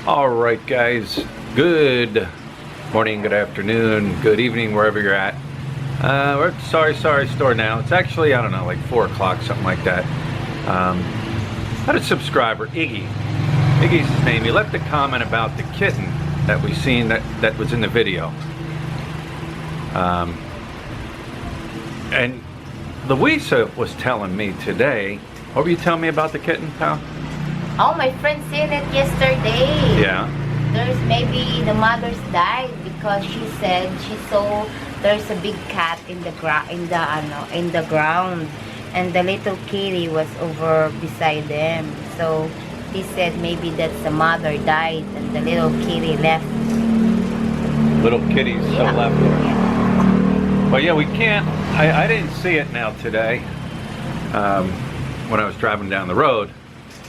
All right, guys. Good morning, good afternoon, good evening, wherever you're at. We're at Sorry store now. It's actually, I don't know, like 4 o'clock, something like that. Had a subscriber, Iggy. Iggy's his name. He left a comment about the kitten that we seen that was in the video. And Louisa was telling me today. What were you telling me about the kitten, pal? Oh, my friend seen it yesterday. Yeah. There's maybe the mother's died because she said she saw there's a big cat in the ground, and the little kitty was over beside them. So he said maybe that's the mother died and the little kitty left. Little kitty's still left. Yeah. But yeah, we can't. I didn't see it now today when I was driving down the road,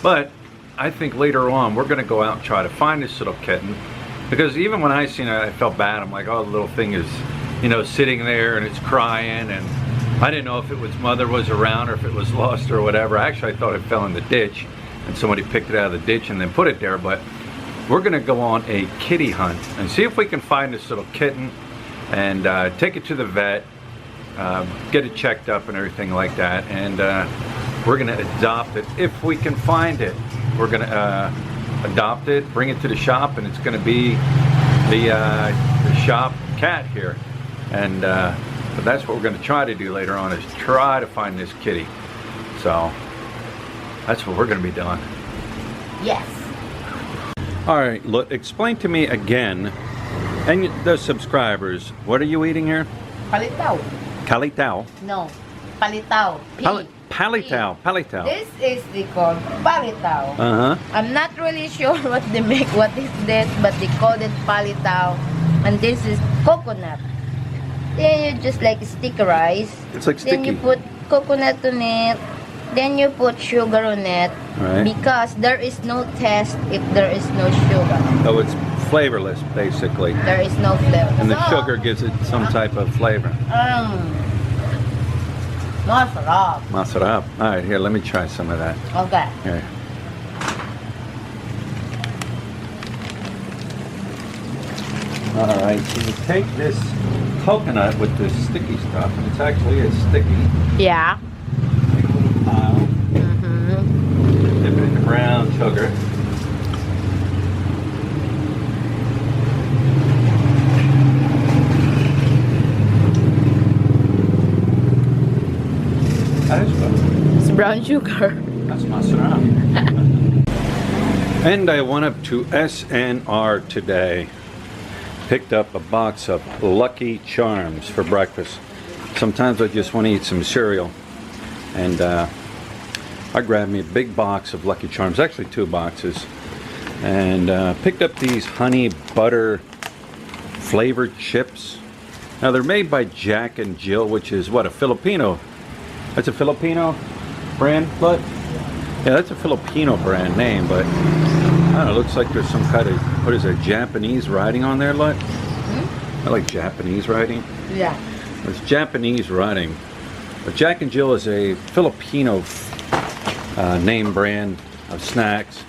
but I think later on we're going to go out and try to find this little kitten, because even when I seen it, I felt bad. I'm like, oh, the little thing is, you know, sitting there and it's crying, and I didn't know if it was mother was around or if it was lost or whatever. Actually, I thought it fell in the ditch and somebody picked it out of the ditch and then put it there. But we're going to go on a kitty hunt and see if we can find this little kitten and take it to the vet, get it checked up and everything like that, and we're going to adopt it if we can find it. We're going to adopt it, bring it to the shop, and it's going to be the shop cat here. And but that's what we're going to try to do later on, is try to find this kitty. So that's what we're going to be doing. Yes. All right, look, explain to me again, and the subscribers, what are you eating here? Palitaw. Kalitao? No. Palitaw. Palitaw. Palitaw. This is the called palitaw. I'm not really sure what they make, what is this, but they call it palitaw. And this is coconut. Then you just like stickerize. It's like sticky. Then you put coconut on it. Then you put sugar on it. Right. Because there is no taste if there is no sugar. Oh, it's flavorless, basically. There is no flavor. And the sugar gives it some type of flavor. Masarap. Masarap. All right, here, let me try some of that. Okay. Here. All right, so you take this coconut with this sticky stuff, and it's actually a sticky. Yeah. Take a little pile. Dip it in the brown sugar. That is good. It's brown sugar. That's masarap. And I went up to SNR today. Picked up a box of Lucky Charms for breakfast. Sometimes I just want to eat some cereal. And I grabbed me a big box of Lucky Charms, actually 2 boxes. And picked up these honey butter flavored chips. Now they're made by Jack and Jill, which is what, a Filipino. That's a Filipino brand, but yeah, that's a Filipino brand name, but I don't know, it looks like there's some kind of, what is it, Japanese writing on there, Lut? I like Japanese writing. Yeah. It's Japanese writing. But Jack and Jill is a Filipino name brand of snacks.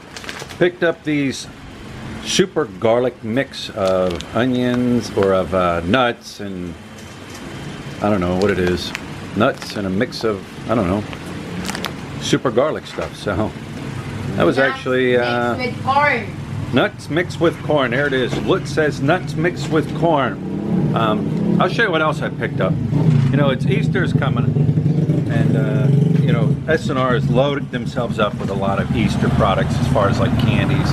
Picked up these super garlic mix of onions or of nuts and I don't know what it is. Nuts and a mix of, I don't know, super garlic stuff. So that was actually mixed with corn. Nuts mixed with corn. There it is. Look, says nuts mixed with corn. I'll show you what else I picked up. You know, it's Easter's coming, and you know, SNR has loaded themselves up with a lot of Easter products as far as like candies.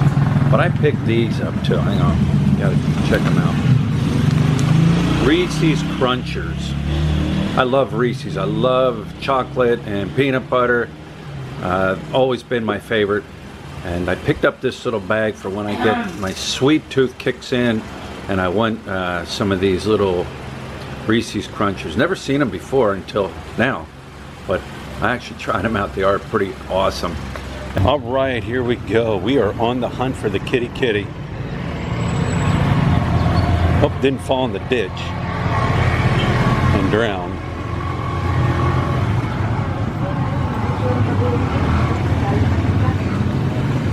But I picked these up too. Hang on, you gotta check them out. Reese's Crunchers. I love Reese's. I love chocolate and peanut butter. Always been my favorite. And I picked up this little bag for when I get my sweet tooth kicks in, and I want some of these little Reese's Crunchers. Never seen them before until now, but I actually tried them out. They are pretty awesome. All right, here we go. We are on the hunt for the kitty kitty. Hope it didn't fall in the ditch and drown.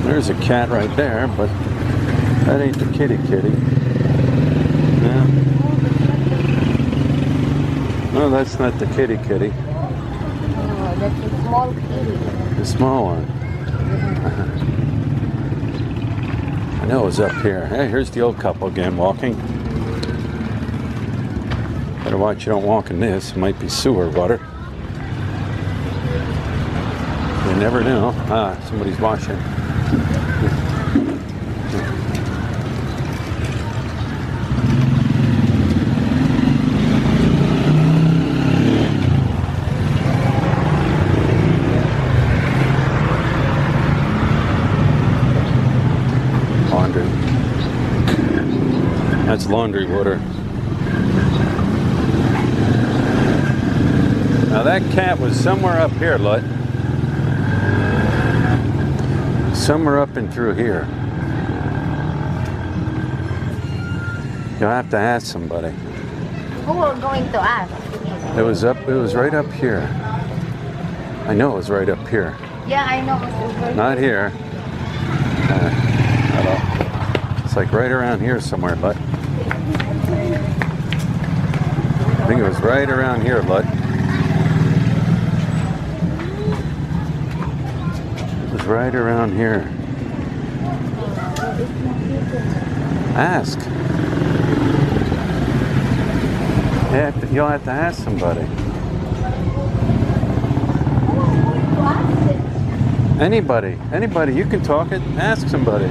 There's a cat right there, but That ain't the kitty. No. No, that's not the kitty. No, that's a small kitty. The small one. I know it was up here. Hey, here's the old couple again walking. Better watch you don't walk in this. It might be sewer water. You never know. Ah, somebody's washing. Laundry. That's laundry water. Now that cat was somewhere up here, Lut. Somewhere up and through here. You'll have to ask somebody. Who are going to ask? It was right up here. I know it was right up here. Yeah, I know. It's over Not here. Hello. It's like right around here somewhere, Lut. I think it was right around here, Lut. It was right around here. Ask. You'll have to ask somebody. Anybody. You can talk it. Ask somebody.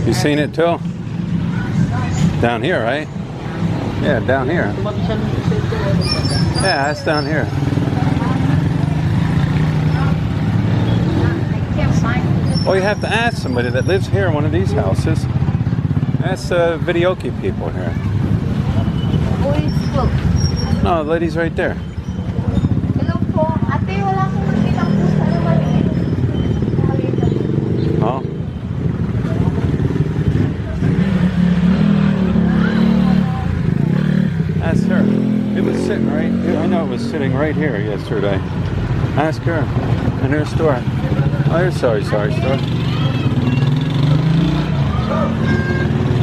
You seen it too? Down here, right? Yeah, down here. Yeah, that's down here. Well, you have to ask somebody that lives here in one of these houses. Ask videoke people here. No, the lady's right there. Hello po. Ate, wala akong makitang pusa na maliit. Oh. Ask her. It was sitting right here. I know it was sitting right here yesterday. Ask her in her store. Oh, you're sorry, store.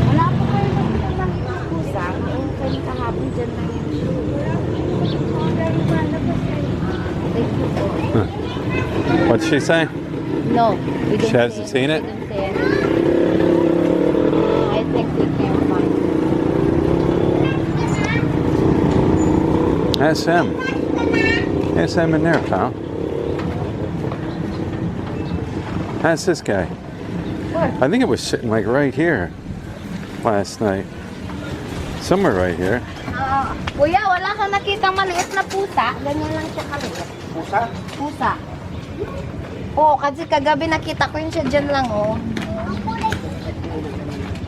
Wala po kayo makitang maliit pusa. Yung kayo kahapon dyan lang yun. Thank you po. What's she say? No, we don't. She hasn't seen it? We don't say anything. I think we can find it. Ask him. Ask him in there, pal. Ask this guy. What? I think it was sitting like right here last night. Somewhere right here. Kuya, wala kang nakitang maliit na pusa. Ganyan lang siya kaliit. Pusa? Pusa. Oo, kasi kagabi nakita ko yun siya dyan lang, oh.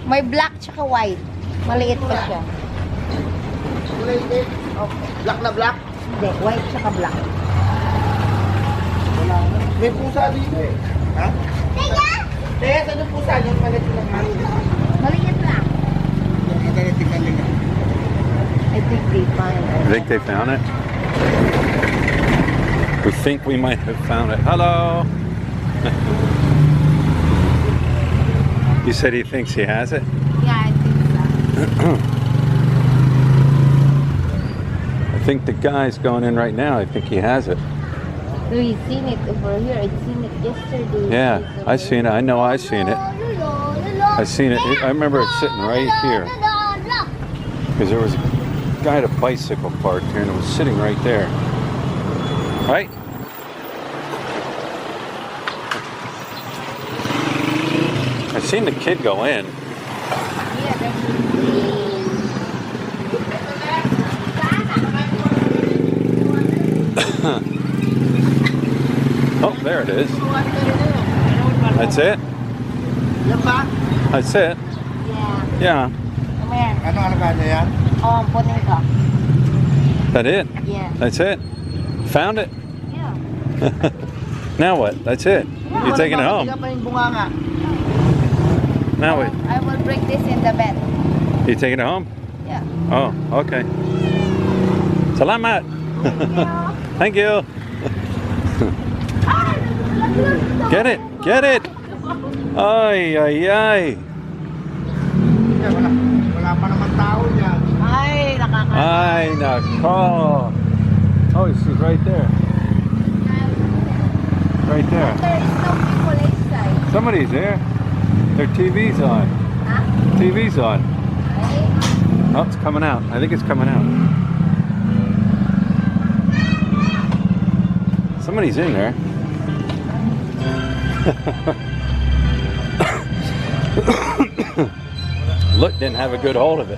May black tsaka white. Maliit pa siya. Okay. Black na black? Hindi, white tsaka black. Wala na. May pusa dito eh. Ha? Teka, saan yung pusa? Yung maliit lang. Maliit lang. Magkakatikan nila. I think they find it. I think they found it. We think we might have found it. Hello. You said he thinks he has it? Yeah, I think so. I think the guy's going in right now. I think he has it. We've seen it over here. I'd seen it yesterday. Yeah, I seen it. I know I seen it. I seen it. I remember it sitting right here. Because there was a guy at a bicycle park here and it was sitting right there. Right? I seen the kid go in. Yeah, that's it is. That's it? Yan ba? That's it? Yeah. Yeah. Come here. Ano kanya yan? Oh, punin ko. That it? Yeah. That's it? Found it? Yeah. Now what? That's it? You're taking it home? Hindi ka pa yung bunganga. Now what? I will break this in the bed. You taking it home? Yeah. Oh, okay. Salamat. Thank you. Get it. Get it. Ay, ay, ay. Wala pa naman tao yan. Ay, nakakatawa. Ay, nako. Oh, she's right there. Right there. There is no people inside. Somebody's there. Their TV's on. Huh? TV's on. Ay. Oh, it's coming out. I think it's coming out. Somebody's in there. Look, didn't have a good hold of it.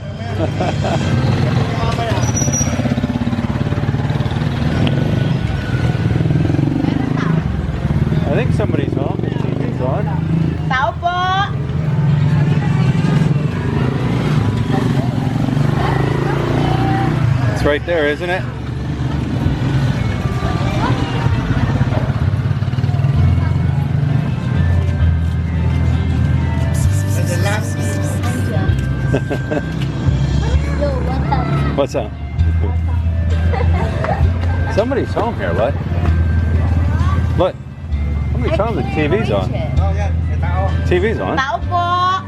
I think somebody's home. The TV's on. Tao po! It's right there, isn't it? What's up? Somebody's home here, look. Look. Somebody's home, the TV's on. Oh, yan. May tao. TV's on. Tao po!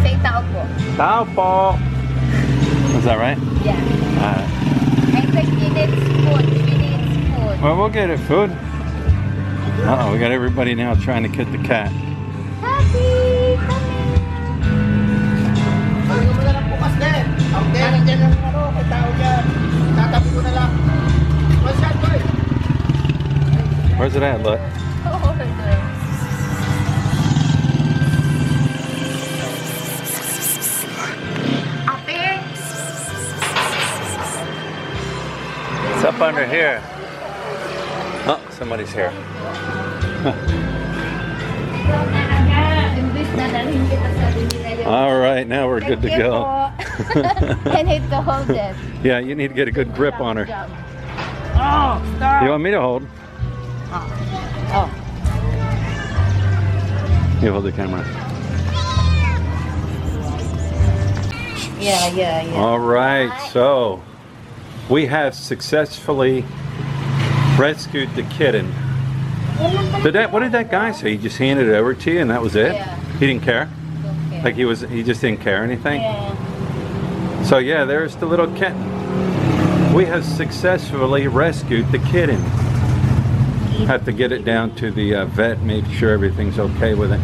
Say tao po. Tao po. Is that right? Yeah. I think she needs food. She needs food. Well, we'll get it food. Uh-oh, we got everybody now trying to get the cat. Happy! Sabi ko mo na lang bukas din. Okay, nandiyan lang ano, may tao dyan. Tatabi ko na lang. What's that, boy? Where's it at, look? It's up under here. Oh, somebody's here. All right, now we're good to go. I need to hold it. Yeah, you need to get a good grip on her. Oh, stop. You want me to hold? Oh. You hold the camera. Yeah. All right, so we have successfully rescued the kitten. What did that guy say? He just handed it over to you and that was it? Yeah. He didn't care? Okay. Like he just didn't care anything? Yeah. So yeah, there's the little kitten. We have successfully rescued the kitten. Have to get it down to the vet, make sure everything's okay with it.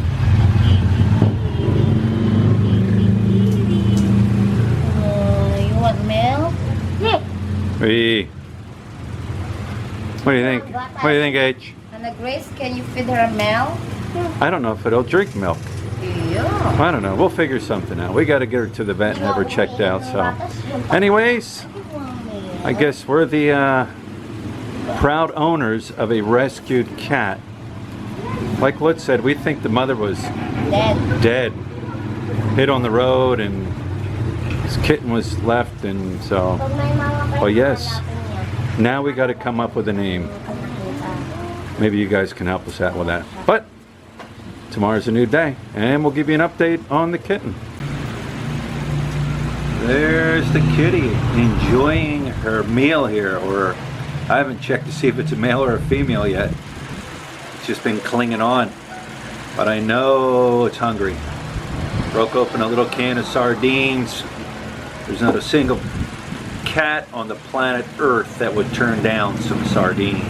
You want milk? Hey. What do you think? What do you think, H? Anna Grace, can you feed her milk? I don't know if it'll drink milk. Yeah. I don't know. We'll figure something out. We got to get her to the vet and have her checked out. So, anyways, I guess we're the proud owners of a rescued cat. Like Lutz said, we think the mother was dead, hit on the road, and this kitten was left, and so. Oh yes. Now we got to come up with a name. Maybe you guys can help us out with that. But tomorrow's a new day, and we'll give you an update on the kitten. There's the kitty enjoying her meal here, or I haven't checked to see if it's a male or a female yet. It's just been clinging on, but I know it's hungry. Broke open a little can of sardines. There's not a single cat on the planet Earth that would turn down some sardines.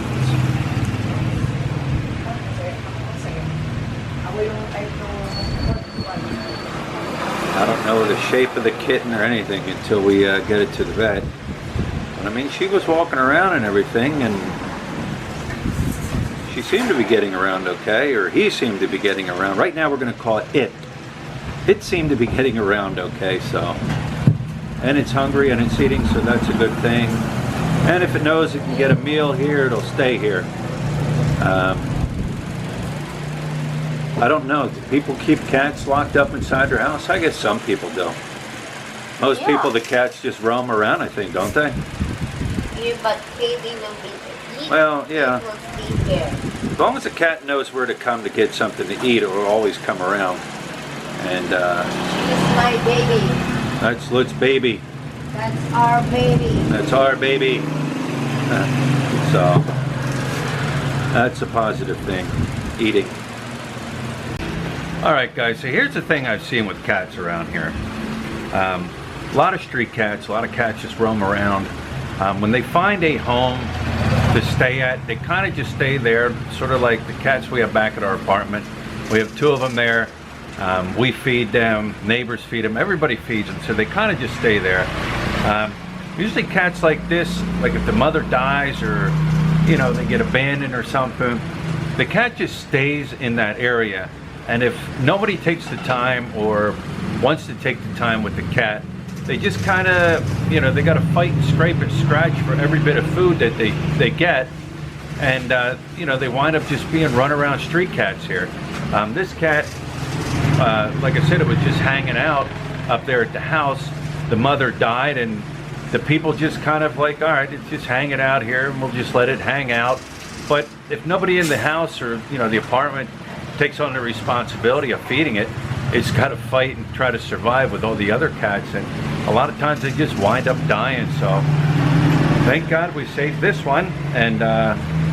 I don't know the shape of the kitten or anything until we get it to the vet. But I mean, she was walking around and everything, and she seemed to be getting around okay, or he seemed to be getting around. Right now we're going to call it it. It seemed to be getting around okay, so. And it's hungry and it's eating, so that's a good thing. And if it knows it can get a meal here, it'll stay here. I don't know. Do people keep cats locked up inside their house? I guess some people do. Most people, the cats just roam around, I think, don't they? Yeah, but Katie will be eat. Well, yeah. It will stay here. As long as the cat knows where to come to get something to eat, it will always come around. And She's my baby. that's Lut's baby. That's our baby. That's our baby. So that's a positive thing. Eating. All right, guys. So here's the thing I've seen with cats around here. A lot of street cats. A lot of cats just roam around. When they find a home to stay at, they kind of just stay there, sort of like the cats we have back at our apartment. We have 2 of them there. We feed them, neighbors feed them, everybody feeds them, so they kind of just stay there. Usually cats like this, like if the mother dies or, you know, they get abandoned or something, the cat just stays in that area. And if nobody takes the time or wants to take the time with the cat, they just kind of, you know, they got to fight and scrape and scratch for every bit of food that they get. And, you know, they wind up just being run around street cats here. This cat, like I said, it was just hanging out up there at the house. The mother died and the people just kind of like, all right, it's just hanging out here and we'll just let it hang out. But if nobody in the house or, you know, the apartment takes on the responsibility of feeding it, it's got to fight and try to survive with all the other cats, and a lot of times they just wind up dying. So thank God we saved this one, and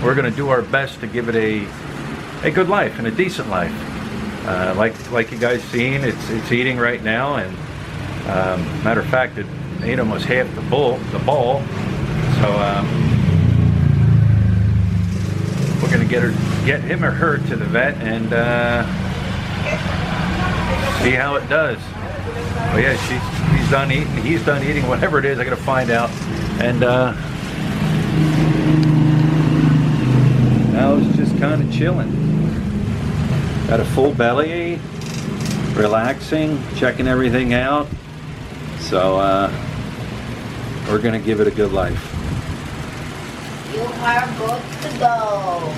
we're going to do our best to give it a good life and a decent life. Like you guys seen, it's eating right now, and matter of fact, it ate almost half the ball. So we're going to get him or her to the vet and see how it does. Well, yeah, he's done eating. He's done eating. Whatever it is, I got to find out. And now it's just kind of chilling. Got a full belly, relaxing, checking everything out. So we're gonna give it a good life. You are good to go.